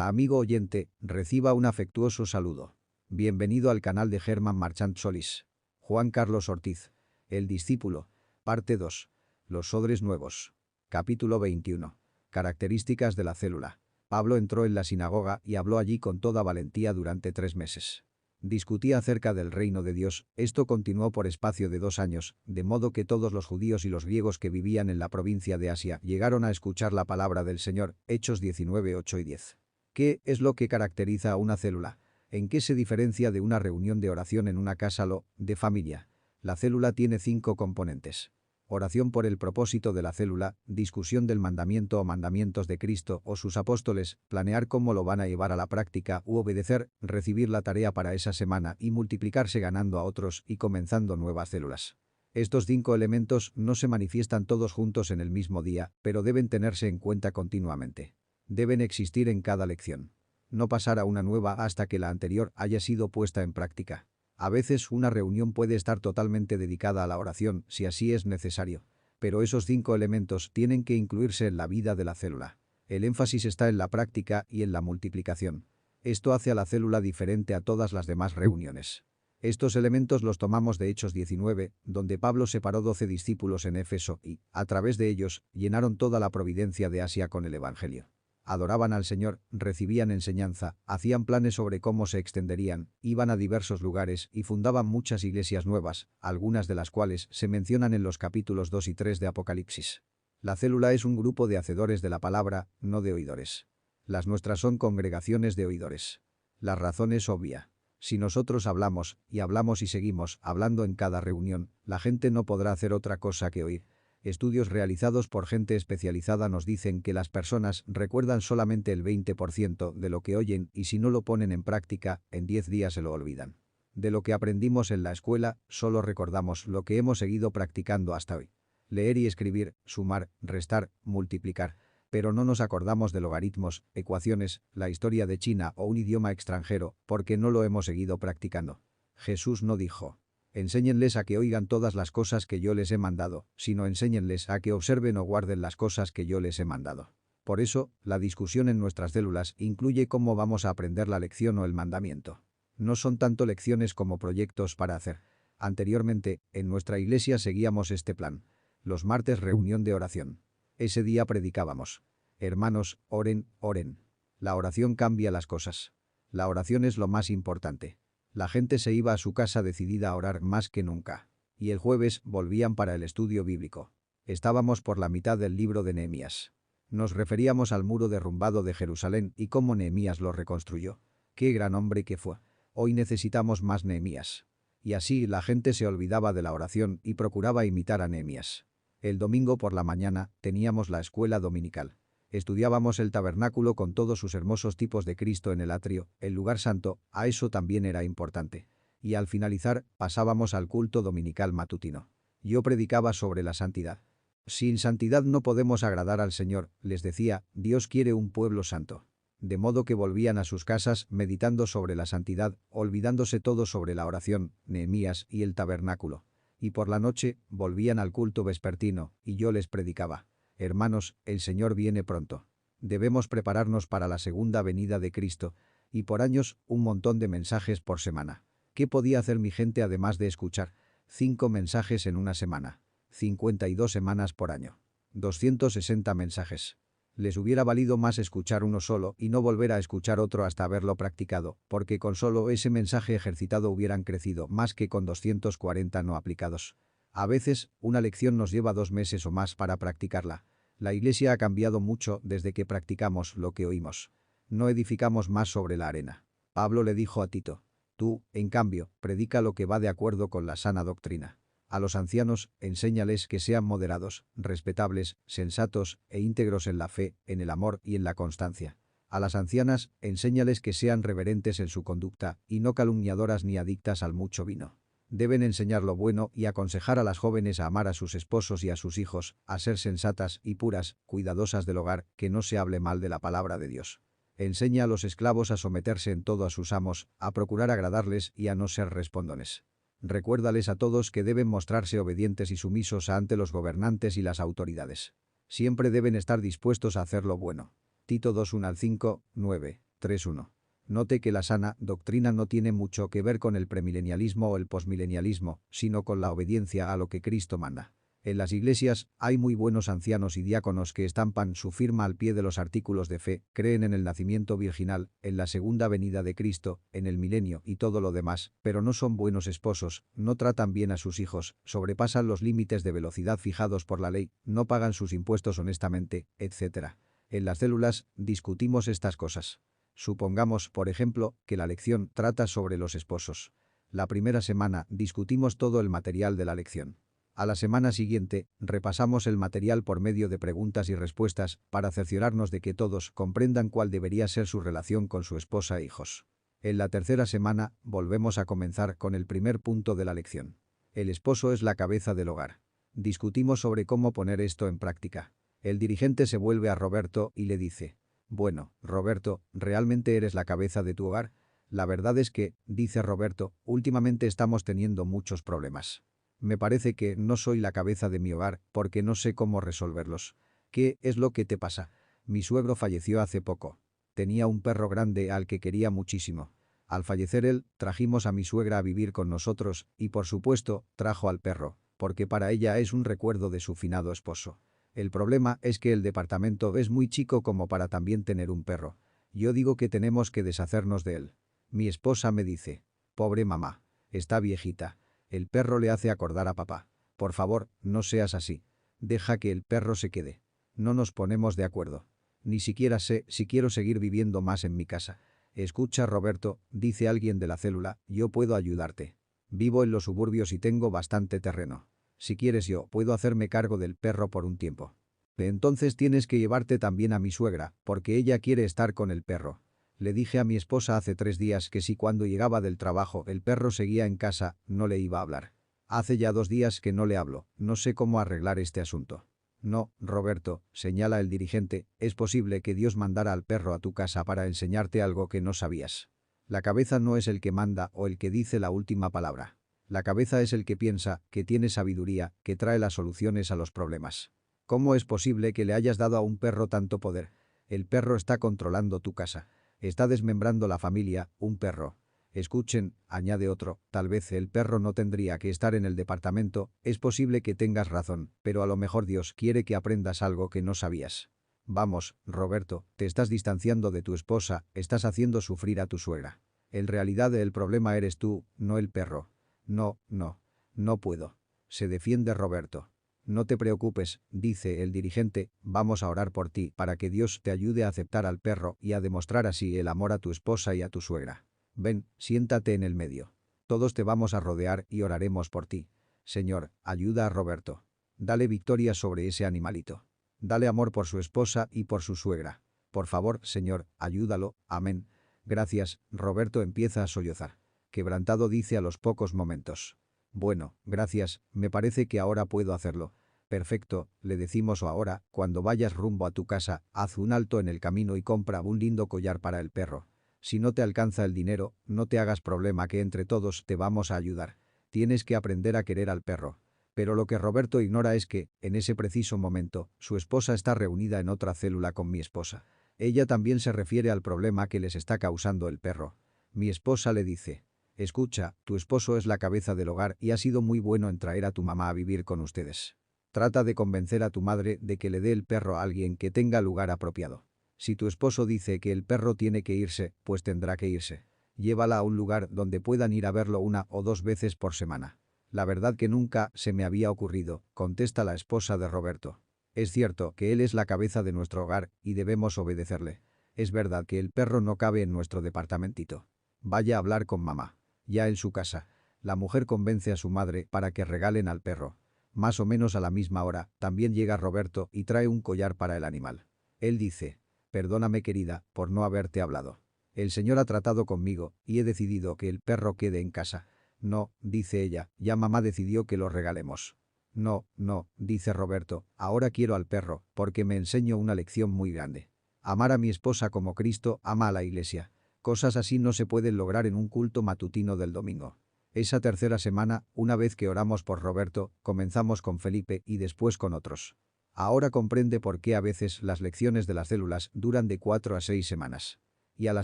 Amigo oyente, reciba un afectuoso saludo. Bienvenido al canal de Germán Marchant Solís. Juan Carlos Ortiz. El discípulo. Parte 2. Los sodres nuevos. Capítulo 21. Características de la célula. Pablo entró en la sinagoga y habló allí con toda valentía durante 3 meses. Discutía acerca del reino de Dios. Esto continuó por espacio de 2 años, de modo que todos los judíos y los griegos que vivían en la provincia de Asia llegaron a escuchar la palabra del Señor. Hechos 19, 8 y 10. ¿Qué es lo que caracteriza a una célula? ¿En qué se diferencia de una reunión de oración en una casa de familia? La célula tiene 5 componentes. Oración por el propósito de la célula, discusión del mandamiento o mandamientos de Cristo o sus apóstoles, planear cómo lo van a llevar a la práctica u obedecer, recibir la tarea para esa semana y multiplicarse ganando a otros y comenzando nuevas células. Estos 5 elementos no se manifiestan todos juntos en el mismo día, pero deben tenerse en cuenta continuamente. Deben existir en cada lección. No pasar a una nueva hasta que la anterior haya sido puesta en práctica. A veces una reunión puede estar totalmente dedicada a la oración, si así es necesario. Pero esos 5 elementos tienen que incluirse en la vida de la célula. El énfasis está en la práctica y en la multiplicación. Esto hace a la célula diferente a todas las demás reuniones. Estos elementos los tomamos de Hechos 19, donde Pablo separó 12 discípulos en Éfeso y, a través de ellos, llenaron toda la providencia de Asia con el Evangelio. Adoraban al Señor, recibían enseñanza, hacían planes sobre cómo se extenderían, iban a diversos lugares y fundaban muchas iglesias nuevas, algunas de las cuales se mencionan en los capítulos 2 y 3 de Apocalipsis. La célula es un grupo de hacedores de la palabra, no de oidores. Las nuestras son congregaciones de oidores. La razón es obvia. Si nosotros hablamos y seguimos hablando en cada reunión, la gente no podrá hacer otra cosa que oír. Estudios realizados por gente especializada nos dicen que las personas recuerdan solamente el 20% de lo que oyen y si no lo ponen en práctica, en 10 días se lo olvidan. De lo que aprendimos en la escuela, solo recordamos lo que hemos seguido practicando hasta hoy. Leer y escribir, sumar, restar, multiplicar. Pero no nos acordamos de logaritmos, ecuaciones, la historia de China o un idioma extranjero, porque no lo hemos seguido practicando. Jesús no dijo: enséñenles a que oigan todas las cosas que yo les he mandado, sino enséñenles a que observen o guarden las cosas que yo les he mandado. Por eso, la discusión en nuestras células incluye cómo vamos a aprender la lección o el mandamiento. No son tanto lecciones como proyectos para hacer. Anteriormente, en nuestra iglesia seguíamos este plan. Los martes reunión de oración. Ese día predicábamos: hermanos, oren, oren. La oración cambia las cosas. La oración es lo más importante. La gente se iba a su casa decidida a orar más que nunca. Y el jueves volvían para el estudio bíblico. Estábamos por la mitad del libro de Nehemías. Nos referíamos al muro derrumbado de Jerusalén y cómo Nehemías lo reconstruyó. ¡Qué gran hombre que fue! Hoy necesitamos más Nehemías. Y así la gente se olvidaba de la oración y procuraba imitar a Nehemías. El domingo por la mañana teníamos la escuela dominical. Estudiábamos el tabernáculo con todos sus hermosos tipos de Cristo en el atrio, el lugar santo, a eso también era importante. Y al finalizar, pasábamos al culto dominical matutino. Yo predicaba sobre la santidad. Sin santidad no podemos agradar al Señor, les decía, Dios quiere un pueblo santo. De modo que volvían a sus casas meditando sobre la santidad, olvidándose todo sobre la oración, Nehemías y el tabernáculo. Y por la noche, volvían al culto vespertino, y yo les predicaba: hermanos, el Señor viene pronto. Debemos prepararnos para la segunda venida de Cristo. Y por años, un montón de mensajes por semana. ¿Qué podía hacer mi gente además de escuchar? 5 mensajes en una semana. 52 semanas por año. 260 mensajes. Les hubiera valido más escuchar uno solo y no volver a escuchar otro hasta haberlo practicado, porque con solo ese mensaje ejercitado hubieran crecido más que con 240 no aplicados. A veces, una lección nos lleva 2 meses o más para practicarla. La iglesia ha cambiado mucho desde que practicamos lo que oímos. No edificamos más sobre la arena. Pablo le dijo a Tito: tú, en cambio, predica lo que va de acuerdo con la sana doctrina. A los ancianos, enséñales que sean moderados, respetables, sensatos e íntegros en la fe, en el amor y en la constancia. A las ancianas, enséñales que sean reverentes en su conducta y no calumniadoras ni adictas al mucho vino. Deben enseñar lo bueno y aconsejar a las jóvenes a amar a sus esposos y a sus hijos, a ser sensatas y puras, cuidadosas del hogar, que no se hable mal de la palabra de Dios. Enseña a los esclavos a someterse en todo a sus amos, a procurar agradarles y a no ser respondones. Recuérdales a todos que deben mostrarse obedientes y sumisos ante los gobernantes y las autoridades. Siempre deben estar dispuestos a hacer lo bueno. Tito 2:1-5, 9. 3.1. Note que la sana doctrina no tiene mucho que ver con el premilenialismo o el posmilenialismo, sino con la obediencia a lo que Cristo manda. En las iglesias hay muy buenos ancianos y diáconos que estampan su firma al pie de los artículos de fe, creen en el nacimiento virginal, en la segunda venida de Cristo, en el milenio y todo lo demás, pero no son buenos esposos, no tratan bien a sus hijos, sobrepasan los límites de velocidad fijados por la ley, no pagan sus impuestos honestamente, etc. En las células discutimos estas cosas. Supongamos, por ejemplo, que la lección trata sobre los esposos. La primera semana discutimos todo el material de la lección. A la semana siguiente, repasamos el material por medio de preguntas y respuestas para cerciorarnos de que todos comprendan cuál debería ser su relación con su esposa e hijos. En la tercera semana, volvemos a comenzar con el primer punto de la lección. El esposo es la cabeza del hogar. Discutimos sobre cómo poner esto en práctica. El dirigente se vuelve a Roberto y le dice: «Bueno, Roberto, ¿realmente eres la cabeza de tu hogar?» «La verdad es que», dice Roberto, «últimamente estamos teniendo muchos problemas. Me parece que no soy la cabeza de mi hogar porque no sé cómo resolverlos». «¿Qué es lo que te pasa?» «Mi suegro falleció hace poco. Tenía un perro grande al que quería muchísimo. Al fallecer él, trajimos a mi suegra a vivir con nosotros y, por supuesto, trajo al perro, porque para ella es un recuerdo de su finado esposo. El problema es que el departamento es muy chico como para también tener un perro. Yo digo que tenemos que deshacernos de él. Mi esposa me dice: «Pobre mamá. Está viejita. El perro le hace acordar a papá. Por favor, no seas así. Deja que el perro se quede». No nos ponemos de acuerdo. Ni siquiera sé si quiero seguir viviendo más en mi casa. «Escucha, Roberto», dice alguien de la célula, «yo puedo ayudarte. Vivo en los suburbios y tengo bastante terreno. Si quieres yo puedo hacerme cargo del perro por un tiempo. Entonces tienes que llevarte también a mi suegra, porque ella quiere estar con el perro». Le dije a mi esposa hace 3 días que si cuando llegaba del trabajo el perro seguía en casa, no le iba a hablar. Hace ya 2 días que no le hablo, no sé cómo arreglar este asunto. «No, Roberto», señala el dirigente, «es posible que Dios mandara al perro a tu casa para enseñarte algo que no sabías. La cabeza no es el que manda o el que dice la última palabra. La cabeza es el que piensa, que tiene sabiduría, que trae las soluciones a los problemas. ¿Cómo es posible que le hayas dado a un perro tanto poder? El perro está controlando tu casa. Está desmembrando la familia, un perro. Escuchen», añade otro, «tal vez el perro no tendría que estar en el departamento, es posible que tengas razón, pero a lo mejor Dios quiere que aprendas algo que no sabías». «Vamos, Roberto, te estás distanciando de tu esposa, estás haciendo sufrir a tu suegra. En realidad el problema eres tú, no el perro». «No, no, no puedo», se defiende Roberto. «No te preocupes», dice el dirigente, «vamos a orar por ti para que Dios te ayude a aceptar al perro y a demostrar así el amor a tu esposa y a tu suegra. Ven, siéntate en el medio. Todos te vamos a rodear y oraremos por ti. Señor, ayuda a Roberto. Dale victoria sobre ese animalito. Dale amor por su esposa y por su suegra. Por favor, Señor, ayúdalo. Amén». «Gracias», Roberto empieza a sollozar. Quebrantado dice a los pocos momentos: «Bueno, gracias, me parece que ahora puedo hacerlo». «Perfecto», le decimos, «o ahora, cuando vayas rumbo a tu casa, haz un alto en el camino y compra un lindo collar para el perro. Si no te alcanza el dinero, no te hagas problema que entre todos te vamos a ayudar. Tienes que aprender a querer al perro». Pero lo que Roberto ignora es que, en ese preciso momento, su esposa está reunida en otra célula con mi esposa. Ella también se refiere al problema que les está causando el perro. Mi esposa le dice: «Escucha, tu esposo es la cabeza del hogar y ha sido muy bueno en traer a tu mamá a vivir con ustedes. Trata de convencer a tu madre de que le dé el perro a alguien que tenga lugar apropiado. Si tu esposo dice que el perro tiene que irse, pues tendrá que irse. Llévala a un lugar donde puedan ir a verlo 1 o 2 veces por semana». «La verdad que nunca se me había ocurrido», contesta la esposa de Roberto. «Es cierto que él es la cabeza de nuestro hogar y debemos obedecerle. Es verdad que el perro no cabe en nuestro departamentito. Vaya a hablar con mamá». Ya en su casa, la mujer convence a su madre para que regalen al perro. Más o menos a la misma hora, también llega Roberto y trae un collar para el animal. Él dice: «Perdóname, querida, por no haberte hablado. El señor ha tratado conmigo y he decidido que el perro quede en casa». «No», dice ella, «ya mamá decidió que lo regalemos». «No, no», dice Roberto, «ahora quiero al perro, porque me enseñó una lección muy grande. Amar a mi esposa como Cristo ama a la iglesia. Cosas así no se pueden lograr en un culto matutino del domingo». Esa tercera semana, una vez que oramos por Roberto, comenzamos con Felipe y después con otros. Ahora comprende por qué a veces las lecciones de las células duran de 4 a 6 semanas. Y a la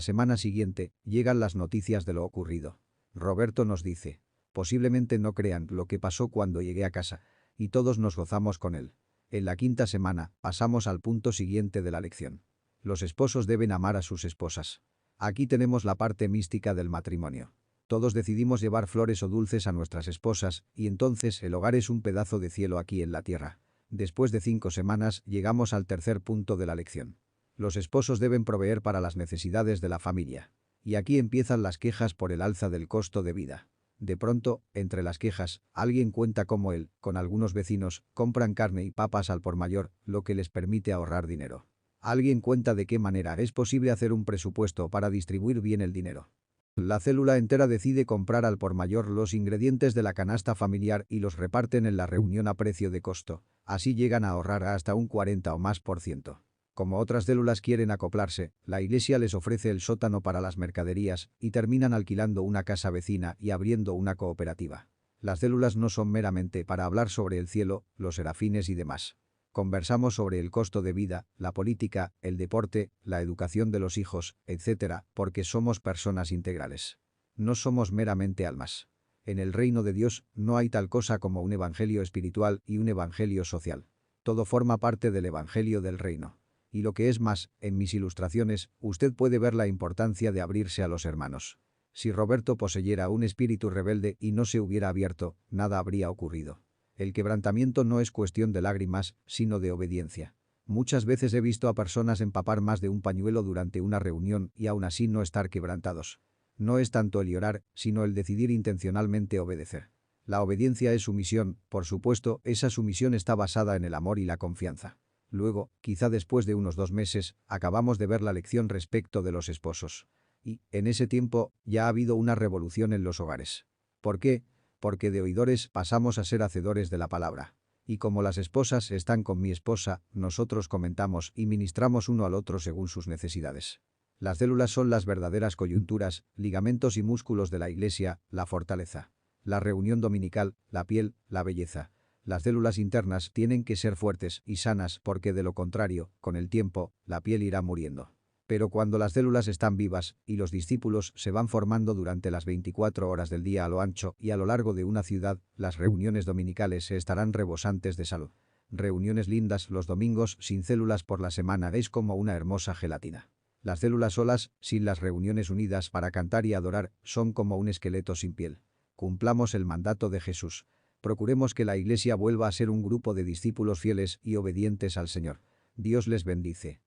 semana siguiente, llegan las noticias de lo ocurrido. Roberto nos dice. Posiblemente no crean lo que pasó cuando llegué a casa. Y todos nos gozamos con él. En la quinta semana, pasamos al punto siguiente de la lección. Los esposos deben amar a sus esposas. Aquí tenemos la parte mística del matrimonio. Todos decidimos llevar flores o dulces a nuestras esposas, y entonces el hogar es un pedazo de cielo aquí en la tierra. Después de 5 semanas, llegamos al tercer punto de la lección. Los esposos deben proveer para las necesidades de la familia. Y aquí empiezan las quejas por el alza del costo de vida. De pronto, entre las quejas, alguien cuenta cómo él, con algunos vecinos, compran carne y papas al por mayor, lo que les permite ahorrar dinero. Alguien cuenta de qué manera es posible hacer un presupuesto para distribuir bien el dinero. La célula entera decide comprar al por mayor los ingredientes de la canasta familiar y los reparten en la reunión a precio de costo. Así llegan a ahorrar hasta un 40 o más por ciento. Como otras células quieren acoplarse, la iglesia les ofrece el sótano para las mercaderías y terminan alquilando una casa vecina y abriendo una cooperativa. Las células no son meramente para hablar sobre el cielo, los serafines y demás. Conversamos sobre el costo de vida, la política, el deporte, la educación de los hijos, etc., porque somos personas integrales. No somos meramente almas. En el reino de Dios no hay tal cosa como un evangelio espiritual y un evangelio social. Todo forma parte del evangelio del reino. Y lo que es más, en mis ilustraciones, usted puede ver la importancia de abrirse a los hermanos. Si Roberto poseyera un espíritu rebelde y no se hubiera abierto, nada habría ocurrido. El quebrantamiento no es cuestión de lágrimas, sino de obediencia. Muchas veces he visto a personas empapar más de un pañuelo durante una reunión y aún así no estar quebrantados. No es tanto el llorar, sino el decidir intencionalmente obedecer. La obediencia es sumisión, por supuesto, esa sumisión está basada en el amor y la confianza. Luego, quizá después de unos 2 meses, acabamos de ver la lección respecto de los esposos. Y, en ese tiempo, ya ha habido una revolución en los hogares. ¿Por qué? Porque de oidores pasamos a ser hacedores de la palabra. Y como las esposas están con mi esposa, nosotros comentamos y ministramos uno al otro según sus necesidades. Las células son las verdaderas coyunturas, ligamentos y músculos de la iglesia, la fortaleza. La reunión dominical, la piel, la belleza. Las células internas tienen que ser fuertes y sanas porque de lo contrario, con el tiempo, la piel irá muriendo. Pero cuando las células están vivas y los discípulos se van formando durante las 24 horas del día a lo ancho y a lo largo de una ciudad, las reuniones dominicales estarán rebosantes de salud. Reuniones lindas los domingos sin células por la semana es como una hermosa gelatina. Las células solas, sin las reuniones unidas para cantar y adorar, son como un esqueleto sin piel. Cumplamos el mandato de Jesús. Procuremos que la iglesia vuelva a ser un grupo de discípulos fieles y obedientes al Señor. Dios les bendice.